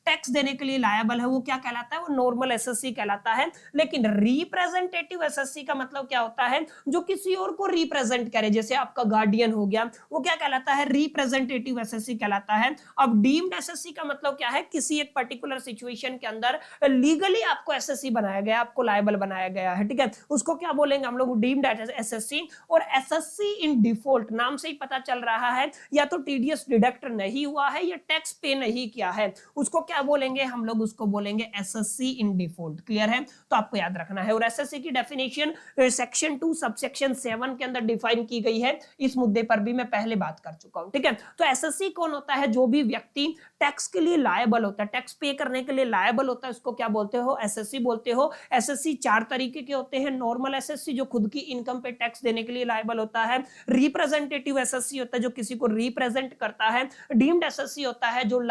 Speaker 1: टैक्स देने के लिए लायबल है वो क्या कहलाता है, वो नॉर्मल एसएससी कहलाता है। लेकिन रिप्रेजेंटेटिव एसएससी का मतलब क्या होता है, जो किसी और को रिप्रेजेंट करे, जैसे आपका गार्डियन हो गया, वो क्या कहलाता है, रिप्रेजेंटेटिव एसएससी कहलाता है। अब डीम्ड एसएससी का मतलब क्या है, किसी एक पर्टिकुलर सिचुएशन के अंदर लीगली आपको एसएससी बनाया गया, आपको लायबल बनाया गया है। ठीक है, उसको क्या बोलेंगे हम लोग, डीम्ड एसएससी। और एसएससी इन डिफॉल्ट, नाम से ही पता चल रहा है या तो टीडीएस डिडक्ट नहीं हुआ है या टैक्स पे नहीं किया है, उसको क्या क्या बोलेंगे, हम लोग उसको बोलेंगे एसएससी इन डिफॉल्ट। क्लियर है, तो आपको याद रखना है। और एसएससी की डेफिनेशन सेक्शन 2 सबसेक्शन 7 के अंदर डिफाइन की गई है, इस मुद्दे पर भी मैं पहले बात कर चुका हूं। ठीक है, तो एसएससी कौन होता है, जो भी व्यक्ति टैक्स के लिए लायबल होता है, टैक्स पे करने के लिए लायबल होता है, उसको क्या बोलते हो, एसएससी बोलते हो। एसएससी 4 तरीके के होते हैं। नॉर्मल एसएससी जो खुद की इनकम पे टैक्स देने के लिए लायबल होता है। रिप्रेजेंटेटिव एसएससी होता है जो किसी को रिप्रेजेंट करता है। डीम्ड एसएससी होता है जो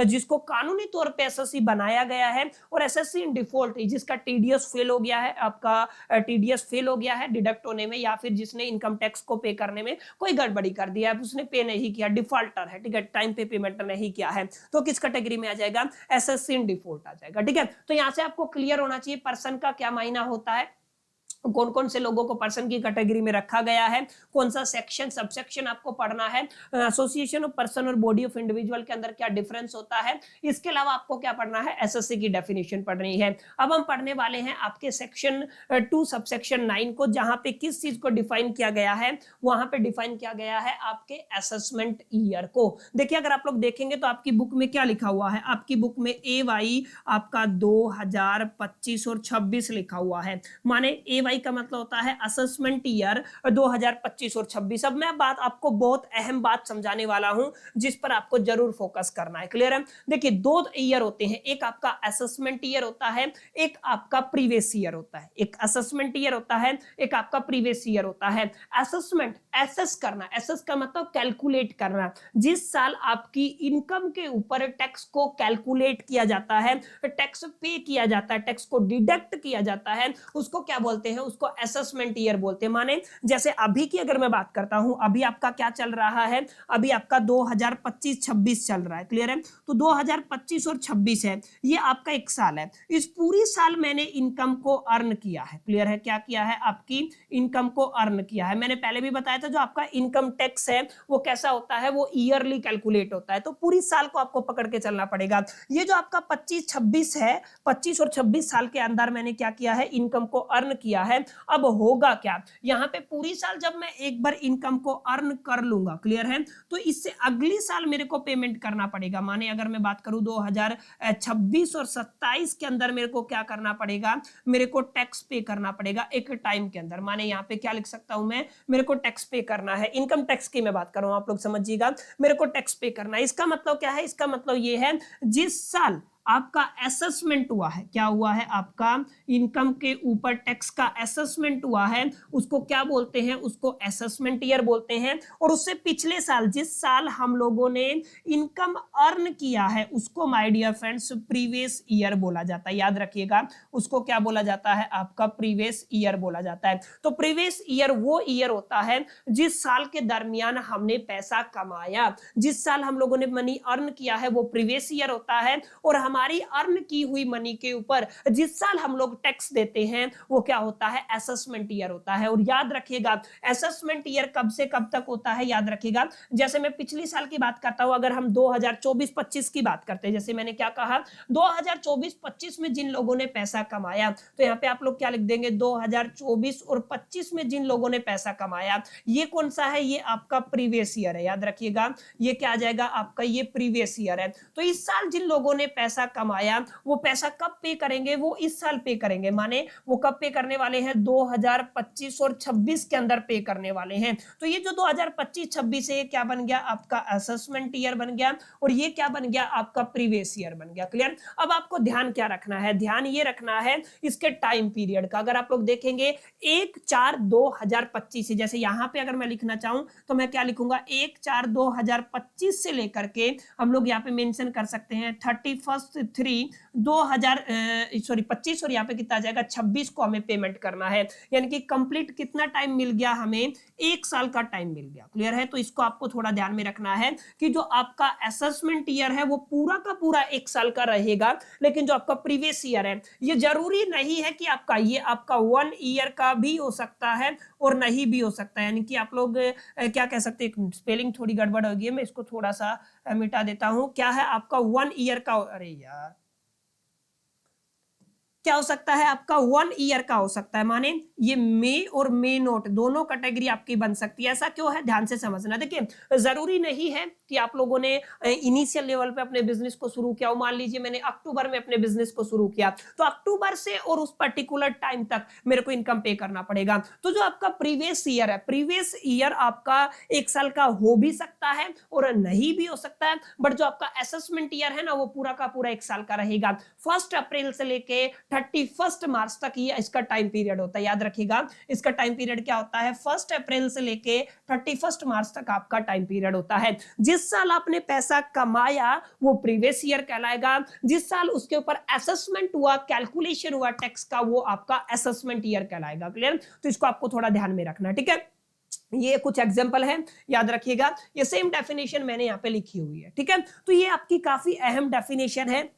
Speaker 1: जिसको कानूनी तौर पे एसएससी बनाया गया है। और एसएससी इन डिफॉल्ट जिसका टीडीएस फेल हो गया है, आपका टीडीएस फेल हो गया है डिडक्ट होने में, या फिर जिसने इनकम टैक्स को पे करने में कोई गड़बड़ी कर दिया है, उसने पे नहीं किया, डिफॉल्टर है, ठीक है, टाइम पे पेमेंट नहीं किया है, तो किस कैटेगरी में आ जाएगा, एसएससी इन डिफॉल्ट आ जाएगा। ठीक है, तो यहां से आपको क्लियर होना चाहिए पर्सन का क्या मायना होता है, कौन कौन से लोगों को पर्सन की कैटेगरी में रखा गया है, कौन सा सेक्शन सबसेक्शन आपको पढ़ना है, एसोसिएशन ऑफ पर्सन और बॉडी ऑफ इंडिविजुअल के अंदर क्या डिफरेंस होता है। इसके अलावा आपको क्या पढ़ना है, एसएससी की डेफिनेशन पढ़नी है। अब हम पढ़ने वाले हैं आपके सेक्शन 2 सबसेक्शन 9 को, जहां पे किस चीज को डिफाइन किया गया है, वहां पे डिफाइन किया गया है आपके असेसमेंट ईयर को। देखिए अगर आप लोग देखेंगे तो आपकी बुक में क्या लिखा हुआ है, आपकी बुक में AY आपका 2025 और 26 लिखा हुआ है, माने AY का मतलब होता है असेसमेंट ईयर 2025 और 26। अब मैं बात आपको बहुत अहम बात समझाने वाला हूं जिस पर आपको जरूर फोकस करना है। क्लियर है, देखिए 2 ईयर होते हैं, एक आपका असेसमेंट ईयर होता है, एक आपका प्रीवियस ईयर होता है। एक असेसमेंट ईयर होता है, एक आपका प्रीवियस ईयर होता है। असेसमेंट एसेस करना, एसेस का मतलब कैलकुलेट करना, जिस साल आपकी इनकम के ऊपर टैक्स को कैलकुलेट किया जाता है, टैक्स पे किया जाता है, टैक्स को डिडक्ट किया जाता है, उसको क्या बोलते हैं, उसको असेसमेंट ईयर बोलते हैं। माने जैसे अभी की अगर मैं बात करता हूं, अभी आपका क्या चल रहा है, अभी आपका 2025-26 चल रहा है। क्लियर है, तो 2025 और 26 है, ये आपका एक साल है। इस पूरी साल मैंने इनकम को अर्न किया है। क्लियर है, क्या किया है, आपकी इनकम को अर्न किया है। मैंने पहले भी बताया था जो आपका इनकम टैक्स है वो कैसा होता है, वो ईयरली कैलकुलेट होता है, तो पूरी साल को आपको पकड़ के चलना पड़ेगा। ये जो आपका 25-26 है, 25 और 26 साल के अंदर मैंने क्या किया है, इनकम को अर्न किया है। अब होगा क्या, यहाँ पे पूरी साल जब मैं एक बार इनकम को अर्न कर लूंगा, क्लियर है, तो इससे अगली साल मेरे को पेमेंट करना पड़ेगा। माने अगर मैं बात करूं 2026 और 27 के अंदर मेरे को क्या करना पड़ेगा, मेरे को टैक्स पे करना पड़ेगा एक टाइम के अंदर। माने यहाँ पे क्या लिख सकता हूं मैं, मेरे को टैक्स पे करना है, इनकम टैक्स की मैं बात कर रहा हूं, आप लोग समझिएगा, मेरे को टैक्स पे करना है। इसका मतलब क्या है, इसका मतलब ये है जिस साल आपका असेसमेंट हुआ है, क्या हुआ है, आपका इनकम के ऊपर टैक्स का असेसमेंट हुआ है, उसको क्या बोलते हैं, उसको असेसमेंट ईयर बोलते हैं। और उससे पिछले साल जिस साल हम लोगों ने इनकम अर्न किया है उसको my dear friends previous year बोला जाता है। याद रखिएगा, उसको क्या बोला जाता है, आपका प्रीवियस ईयर बोला जाता है। तो प्रीवियस ईयर वो ईयर होता है जिस साल के दरमियान हमने पैसा कमाया, जिस साल हम लोगों ने मनी अर्न किया है वो प्रीवियस ईयर होता है। और हमारी अर्न की हुई मनी के ऊपर जिस साल हम लोग टैक्स देते हैं वो क्या होता है, असेसमेंट ईयर होता है। और याद रखिएगा असेसमेंट ईयर कब से कब तक होता है, याद रखिएगा, जैसे मैं पिछली साल की बात करता हूं, अगर हम 2024-25 की बात करते हैं, जैसे मैंने क्या कहा 2024-25 में जिन लोगों ने पैसा कमाया, तो यहाँ पे आप लोग क्या लिख देंगे, 2024 और 25 में जिन लोगों ने पैसा कमाया, ये कौन सा है, ये आपका प्रीवियस ईयर है। याद रखिएगा ये क्या आ जाएगा, आपका ये प्रीवियस ईयर है। तो इस साल जिन लोगों ने पैसा कमाया वो पैसा कब पे करेंगे, वो इस साल पे करेंगे। माने वो कब पे करने वाले हैं, 2025 और 26 के अंदर पे करने वाले हैं। तो ये जो 2025-26 है ये क्या बन गया, आपका असेसमेंट ईयर बन गया, और ये क्या बन गया, आपका प्रीवियस ईयर बन गया। क्लियर। अब आपको ध्यान क्या रखना है, ध्यान ये रखना है इसके टाइम पीरियड का। अगर आप लोग देखेंगे 1/4/2025 जैसे यहाँ पे अगर मैं लिखना चाहूं तो मैं क्या लिखूंगा, 1/4/2025 से लेकर के हम लोग यहाँ पे मेंशन कर सकते हैं 31/3/2025 और यहाँ पे कितना आ जाएगा 26 को हमें पेमेंट करना है। यानी कि कंप्लीट कितना टाइम मिल गया, हमें 1 साल का टाइम मिल गया। क्लियर है, तो इसको आपको थोड़ा ध्यान में रखना है कि जो आपका असेसमेंट ईयर है वो पूरा का पूरा 1 साल का रहेगा, लेकिन जो आपका प्रीवियस ईयर है ये जरूरी नहीं है कि आपका ये आपका 1 ईयर का भी हो सकता है और नहीं भी हो सकता है। यानी कि आप लोग क्या कह सकते हैं, स्पेलिंग थोड़ी गड़बड़ हो गई है, मैं इसको थोड़ा सा मिटा देता हूं। क्या है आपका 1 ईयर का, अरे यार क्या हो सकता है आपका 1 ईयर का हो सकता है, माने ये मे और मे नोट दोनों कैटेगरी आपकी बन सकती है। ऐसा क्यों है, ध्यान से समझना। देखिए जरूरी नहीं है कि आप लोगों ने इनिशियल लेवल पे अपने बिजनेस को शुरू किया हो। मान लीजिए मैंने अक्टूबर में अपने बिजनेस को शुरू किया, तो अक्टूबर से और उस पर्टिकुलर टाइम तक मेरे को इनकम पे करना पड़ेगा। तो जो आपका प्रीवियस ईयर है, प्रीवियस ईयर आपका 1 साल का हो भी सकता है और नहीं भी हो सकता है, बट जो आपका असेसमेंट ईयर है ना, वो पूरा का पूरा 1 साल का रहेगा। 1 अप्रैल से लेके 31 मार्च तक ये इसका टाइम पीरियड होता है। याद रखिएगा, इसका टाइम पीरियड क्या होता है, 1 अप्रैल से लेके 31 मार्च तक आपका टाइम पीरियड होता है। जिस साल आपने पैसा कमाया वो प्रीवियस ईयर कहलाएगा, जिस साल उसके ऊपर असेसमेंट हुआ, कैलकुलेशन हुआ टैक्स का, वो आपका असेसमेंट ईयर कहलाएगा। क्लियर? तो इसको आपको थोड़ा ध्यान में रखना, ठीक है। ये कुछ एग्जांपल है, याद रखिएगा। ये सेम डेफिनेशन मैंने यहाँ पे लिखी हुई है, ठीक है। तो ये आपकी काफी अहम डेफिनेशन है।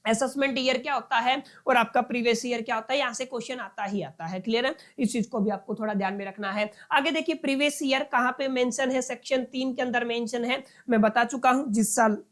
Speaker 1: असेसमेंट ईयर क्या होता है और आपका प्रीवियस ईयर क्या होता है, यहां से क्वेश्चन आता ही आता है। क्लियर है? इस चीज को भी आपको थोड़ा ध्यान में रखना है। आगे देखिए, प्रीवियस ईयर कहां पे मेंशन है, सेक्शन 3 के अंदर मेंशन है। मैं बता चुका हूं, जिस साल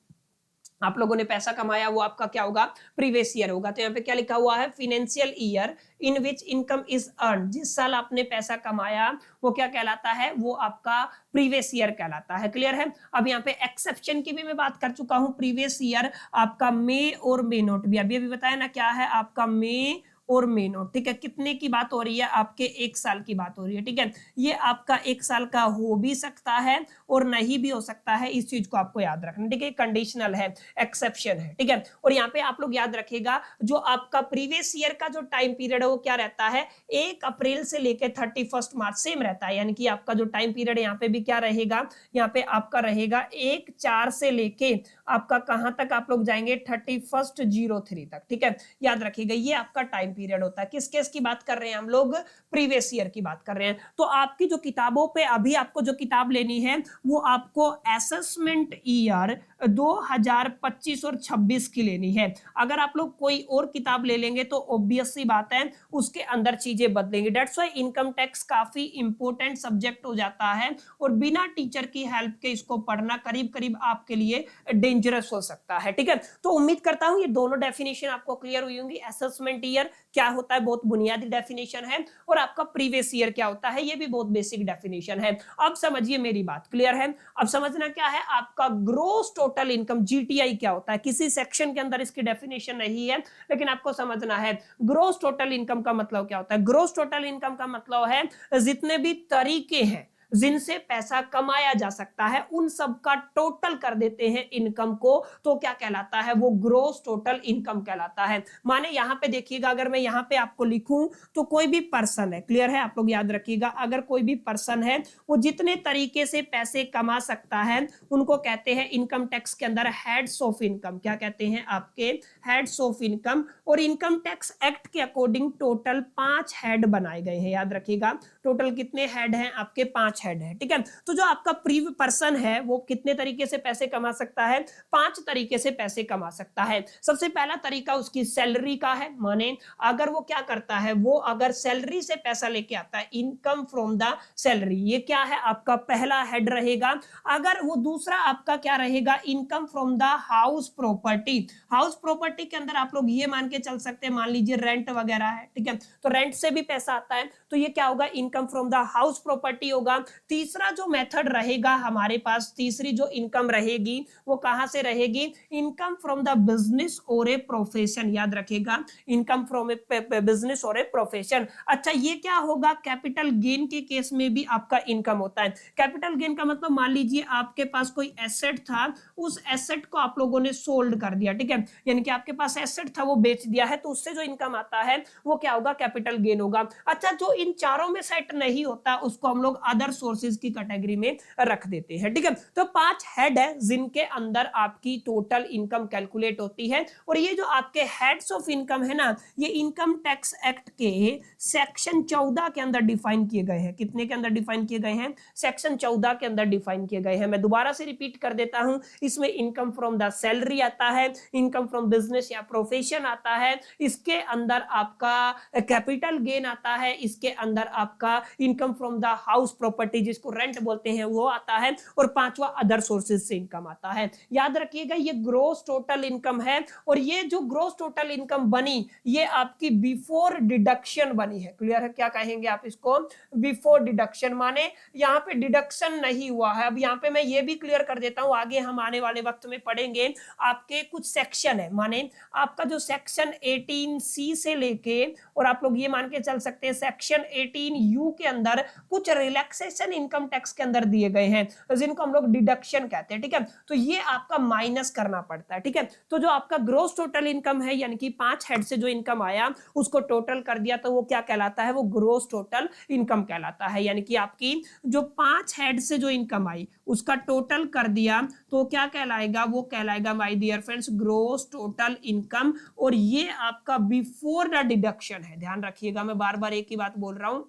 Speaker 1: आप लोगों ने पैसा कमाया वो आपका क्या होगा, प्रीवियस ईयर होगा। तो यहाँ पे क्या लिखा हुआ है, financial year in which income is earn. जिस साल आपने पैसा कमाया वो क्या कहलाता है, वो आपका प्रीवियस ईयर कहलाता है। क्लियर है? अब यहाँ पे एक्सेप्शन की भी मैं बात कर चुका हूँ। प्रीवियस ईयर आपका मे और मे नोट भी अभी बताया ना, क्या है आपका मे और मे नोट, ठीक है। कितने की बात हो रही है, आपके 1 साल की बात हो रही है, ठीक है। ये आपका 1 साल का हो भी सकता है और नहीं भी हो सकता है, इस चीज को आपको याद रखना, ठीक है। कंडीशनल है, एक्सेप्शन है, ठीक है। और यहाँ पे आप लोग याद रखिएगा, जो आपका प्रीवियस ईयर का जो टाइम पीरियड है वो क्या रहता है, 1 अप्रैल से लेकर 31 मार्च सेम रहता है। यानी कि आपका जो टाइम पीरियड है यहाँ पे भी क्या रहेगा, यहाँ पे आपका रहेगा 1/4 से लेके आपका कहां तक आप लोग जाएंगे, 31/03 तक, ठीक है। याद रखिएगा, ये आपका टाइम पीरियड होता है। किस केस की बात कर रहे हैं हम लोग, प्रीवियस ईयर की बात कर रहे हैं। तो आपकी जो किताबों पे अभी आपको जो किताब लेनी है वो आपको असेसमेंट ईयर 2025 और 26 की लेनी है। अगर आप लोग कोई और किताब ले लेंगे तो ऑब्वियस सी बात है उसके अंदर चीजें बदलेंगी। डेट्स व्हाई इनकम टैक्स काफी इंपॉर्टेंट सब्जेक्ट हो जाता है और बिना टीचर की हेल्प के इसको पढ़ना करीब करीब आपके लिए डेंजरस हो सकता है, ठीक है। तो उम्मीद करता हूं ये दोनों डेफिनेशन आपको क्लियर हुई होंगी। असेसमेंट ईयर क्या होता है, बहुत बुनियादी डेफिनेशन है, और आपका प्रीवियस ईयर क्या होता है, ये भी बहुत बेसिक डेफिनेशन है। अब समझिए मेरी बात, क्लियर है? अब समझना क्या है, आपका ग्रोस टोटल इनकम जीटीआई क्या होता है। किसी सेक्शन के अंदर इसकी डेफिनेशन नहीं है, लेकिन आपको समझना है ग्रोस टोटल इनकम का मतलब क्या होता है। ग्रोस टोटल इनकम का मतलब है जितने भी तरीके हैं जिनसे पैसा कमाया जा सकता है उन सब का टोटल कर देते हैं इनकम को, तो क्या कहलाता है, वो ग्रोस टोटल इनकम कहलाता है। माने यहां पे देखिएगा, अगर मैं यहां पे आपको लिखूं तो कोई भी पर्सन है, क्लियर है, आप लोग याद रखिएगा, अगर कोई भी पर्सन है वो जितने तरीके से पैसे कमा सकता है उनको कहते हैं इनकम टैक्स के अंदर हेड्स ऑफ इनकम। क्या कहते हैं आपके, हेड्स ऑफ इनकम। और इनकम टैक्स एक्ट के अकॉर्डिंग टोटल 5 हेड बनाए गए हैं। याद रखिएगा, टोटल कितने हेड हैं आपके, 5 हेड है, ठीक है। तो जो आपका प्री पर्सन है वो कितने तरीके से पैसे कमा सकता है, 5 तरीके से पैसे कमा सकता है। सबसे पहला तरीका उसकी सैलरी का है। माने अगर वो क्या करता है, वो अगर सैलरी से पैसा लेके आता है, इनकम फ्रॉम द सैलरी, ये क्या है आपका पहला हेड रहेगा। अगर वो दूसरा आपका क्या रहेगा, income from the house property. House property के अंदर आप लोग ये मान के चल सकते हैं, मान लीजिए रेंट वगैरह है, ठीक है, तो रेंट से भी पैसा आता है, तो ये क्या होगा, income from the house property होगा। तीसरा जो मेथड रहेगा हमारे पास, तीसरी जो इनकम रहेगी वो कहां से रहेगी, इनकम फ्रॉम द बिजनेस और ए प्रोफेशन। याद रखिएगा, इनकम फ्रॉम ए बिजनेस और ए प्रोफेशन। अच्छा, ये क्या होगा, कैपिटल गेन के केस में भी आपका इनकम होता है। कैपिटल गेन का मतलब मान लीजिए आपके पास कोई एसेट था, उस एसेट को आप लोगों ने सोल्ड कर दिया, ठीक है, यानी कि आपके पास एसेट था वो बेच दिया है, तो उससे जो इनकम आता है वो क्या होगा, कैपिटल गेन होगा। अच्छा, जो इन चारों में सेट नहीं होता उसको हम लोग अदर सोर्सेज की कैटेगरी में रख देते हैं, ठीक है। तो 5 हेड है जिनके अंदर आपकी टोटल इनकम कैलकुलेट होती है। और ये जो आपके हेड्स ऑफ इनकम है ना, ये इनकम टैक्स एक्ट के सेक्शन 14 के अंदर डिफाइन किए गए हैं। कितने के अंदर डिफाइन किए गए हैं, सेक्शन 14 के अंदर डिफाइन किए गए हैं। मैं दोबारा से रिपीट कर देता हूं, इसमें इनकम फ्रॉम द सैलरी आता है, इनकम फ्रॉम बिजनेस या प्रोफेशन आता है, इसके अंदर आपका कैपिटल गेन आता है, इसके अंदर आपका income from the house property property जिसको रेंट बोलते हैं वो आता है, और पांचवा अदर सोर्सेज से इनकम आता है। याद रखिएगा ये ग्रोस टोटल इनकम है, और ये जो ग्रोस टोटल इनकम बनी ये आपकी बिफोर डिडक्शन बनी है। क्लियर है? क्या कहेंगे आप इसको? बिफोर डिडक्शन, माने यहाँ पे डिडक्शन नहीं हुआ है। अब यहाँ पे मैं ये भी क्लियर कर देता हूँ, आगे हम आने वाले वक्त में पढ़ेंगे आपके कुछ सेक्शन है, माने आपका जो सेक्शन 18C से लेके और आप लोग ये मान के चल सकते हैं सेक्शन 18U के अंदर कुछ रिलैक्सेशन इनकम टैक्स के अंदर दिए गए हैं जिनको हम लोग डिडक्शन कहते हैं। ठीक है, तो ये आपका माइनस करना पड़ता है। ठीक है, तो जो आपका ग्रोस टोटल इनकम है यानी कि 5 हेड से जो इनकम आया उसको टोटल कर दिया तो वो क्या कहलाता है? वो ग्रोस टोटल इनकम कहलाता है। यानी कि आपकी जो 5 हेड से जो इनकम आई उसका टोटल कर दिया तो क्या कहलाएगा? वो कहलाएगा my dear friends gross total income, और ये आपका बिफोर द डिडक्शन है। ध्यान रखिएगा, मैं बार बार एक ही बात बोल रहा हूं,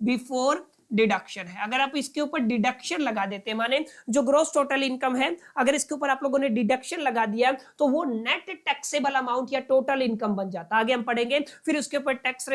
Speaker 1: बिफोर डिडक्शन है। अगर आप इसके ऊपर डिडक्शन लगा देते, माने जो ग्रोस टोटल इनकम है अगर इसके ऊपर आप लोगों ने डिडक्शन लगा दिया तो वो नेट टैक्सेबल अमाउंट या टोटल इनकम बन जाता। आगे हम पढ़ेंगे, फिर उसके ऊपर टैक्स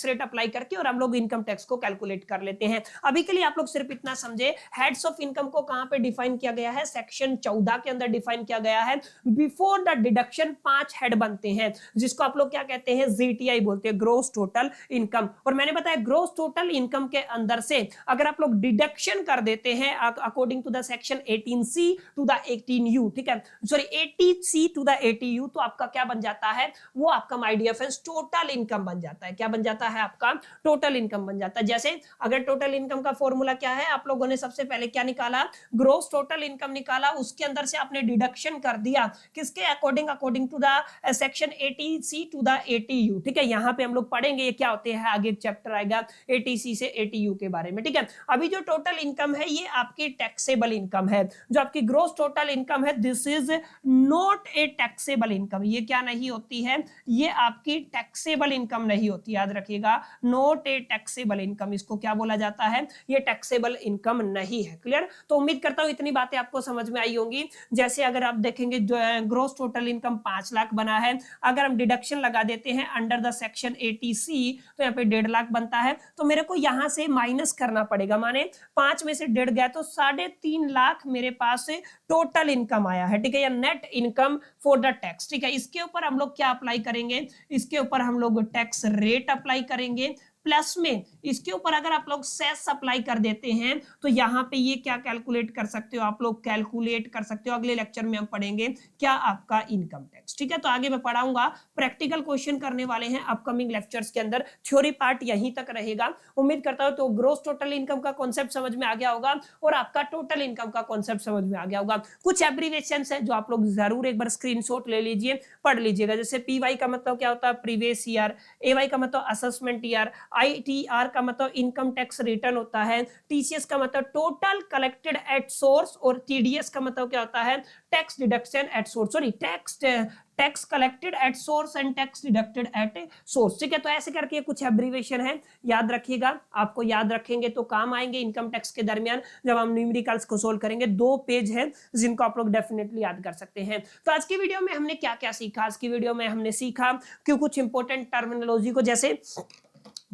Speaker 1: रेट अप्लाई करके और हम लोग इनकम टैक्स को कैलकुलेट कर लेते हैं। अभी के लिए आप लोग सिर्फ इतना समझे, हेड्स ऑफ इनकम को कहां पे डिफाइन किया गया है? सेक्शन 14 के अंदर डिफाइन किया गया है। बिफोर द डिडक्शन 5 हेड बनते हैं जिसको आप लोग क्या कहते हैं? जीटीआई बोलते हैं, ग्रोस टोटल इनकम। और मैंने बताया ग्रोस टोटल इनकम के अंदर से अगर आप लोग डिडक्शन कर देते हैं according to the section 18C to the 18U, ठीक है, sorry 80C to the 80U, तो आपका क्या बन जाता है? वो आपका my dear friends total income बन जाता है। क्या बन जाता है? आपका टोटल इनकम बन जाता है। जैसे अगर टोटल इनकम का फॉर्मूला क्या है? आप लोगों ने सबसे पहले क्या निकाला? ग्रोस टोटल इनकम निकाला, उसके अंदर से आपने डिडक्शन कर दिया किसके according? According to the section 80C to the 80U। ठीक है, यहां पे हम लोग पढ़ेंगे ये क्या होते हैं, आगे चैप्टर आएगा 80C से 80U के बारे में। ठीक है, अभी जो टोटल इनकम है ये आपकी टैक्सेबल इनकम है। जो आपकी ग्रोस टोटल इनकम है this is not a taxable income. ये क्या नहीं होती है? ये आपकी टैक्सेबल इनकम नहीं होती। याद रखिएगा, नॉट ए टैक्सेबल इनकम, इसको क्या बोला जाता है? ये टैक्सेबल इनकम नहीं है। क्लियर? तो उम्मीद करता हूं इतनी बातें आपको समझ में आई होंगी। जैसे अगर आप देखेंगे ग्रोस टोटल इनकम 5 लाख बना है, अगर हम डिडक्शन लगा देते हैं अंडर द सेक्शन 80C तो यहाँ पे 1.5 लाख बनता है, तो मेरे को यहां से माइनस करना पड़ेगा, माने 5 में से 1.5 गया तो 3.5 लाख मेरे पास से टोटल इनकम आया है। ठीक है, या net income for the tax. ठीक है, इसके ऊपर हम लोग क्या अप्लाई करेंगे? इसके ऊपर हम लोग टैक्स रेट अप्लाई करेंगे, प्लस में इसके ऊपर अगर आप लोग सेस अप्लाई कर देते हैं तो यहां पे ये क्या कैलकुलेट कर सकते हो? आप लोग कैलकुलेट कर सकते हो। अगले लेक्चर में हम पढ़ेंगे क्या? आपका इनकम टैक्स। ठीक है, तो आगे मैं पढ़ाऊंगा, प्रैक्टिकल क्वेश्चन करने वाले हैं अपकमिंग लेक्चर्स के अंदर। थ्योरी पार्ट यहीं तक रहेगा। उम्मीद करता हूं तो ग्रोस टोटल इनकम का कॉन्सेप्ट समझ में आ गया होगा और आपका टोटल इनकम का कॉन्सेप्ट समझ में आ गया होगा। कुछ एब्रीविएशंस है जो आप लोग जरूर एक बार स्क्रीनशॉट ले लीजिए, पढ़ लीजिएगा। जैसे पीवाई का मतलब क्या होता है? Previous year. एवाई का मतलब असेसमेंट ईयर। आईटीआर का मतलब इनकम टैक्स रिटर्न होता है। टीसीएस का मतलब टोटल कलेक्टेड एट सोर्स, और टीडीएस का मतलब क्या होता है? Tax deduction at source, sorry tax collected at source and tax deducted at source. ठीक है, तो ऐसे करके कुछ एब्रीविएशन है, याद रखिएगा। आपको याद रखेंगे तो काम आएंगे इनकम टैक्स के दरमियान जब हम न्यूमेरिकल्स को सोल्व करेंगे। 2 पेज है जिनको आप लोग डेफिनेटली याद कर सकते हैं। तो आज की वीडियो में हमने क्या क्या सीखा? आज की वीडियो में हमने सीखा कि कुछ इंपॉर्टेंट टर्मिनोलॉजी को, जैसे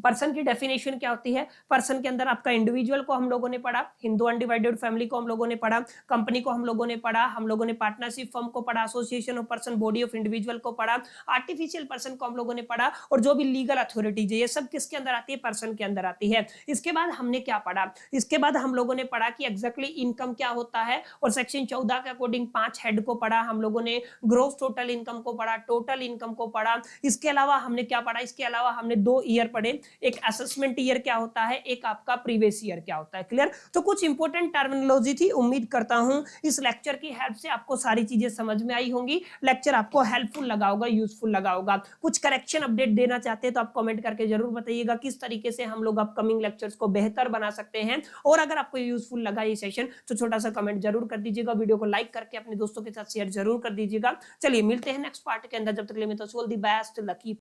Speaker 1: पर्सन की डेफिनेशन क्या होती है? पर्सन के अंदर आपका इंडिविजुअल को हम लोगों ने पढ़ा, हिंदू अनडिवाइडेड फैमिली को हम लोगों ने पढ़ा, कंपनी को हम लोगों ने पढ़ा, हम लोगों ने पार्टनरशिप फर्म को पढ़ा, association of person, body of individual को पढ़ा, आर्टिफिशियल पर्सन को हम लोगों ने पढ़ा, और जो भी लीगल अथॉरिटीज है ये सब किसके अंदर आती है? पर्सन के अंदर आती है। इसके बाद हमने क्या पढ़ा? इसके बाद हम लोगों ने पढ़ा कि एग्जैक्टली इनकम क्या होता है, और सेक्शन 14 के अकॉर्डिंग 5 हेड को पढ़ा हम लोगों ने, ग्रोस टोटल इनकम को पढ़ा, टोटल इनकम को पढ़ा। इसके अलावा हमने क्या पढ़ा? इसके अलावा हमने 2 ईयर पढ़े, एक असेसमेंट ईयर क्या होता है, एक आपका प्रीवियस ईयर क्या होता है। क्लियर? तो कुछ इंपॉर्टेंट टर्मिनोलॉजी थी। उम्मीद करता हूं इस लेक्चर की हेल्प से आपको सारी चीजें समझ में आई होंगी। लेक्चर आपको हेल्पफुल लगा होगा, यूजफुल लगा होगा। कुछ करेक्शन अपडेट देना चाहते हैं तो आप कमेंट करके जरूर बताइएगा किस तरीके से हम लोग अपकमिंग लेक्चर्स को बेहतर बना सकते हैं। और अगर आपको यूजफुल लगा ये सेशन तो छोटा सा कमेंट जरूर कर दीजिएगा, वीडियो को लाइक करके अपने दोस्तों के साथ शेयर जरूर कर दीजिएगा। चलिए मिलते हैं नेक्स्ट पार्ट के अंदर, जब तक के लिए मैं तो ऑल द बेस्ट, लकी।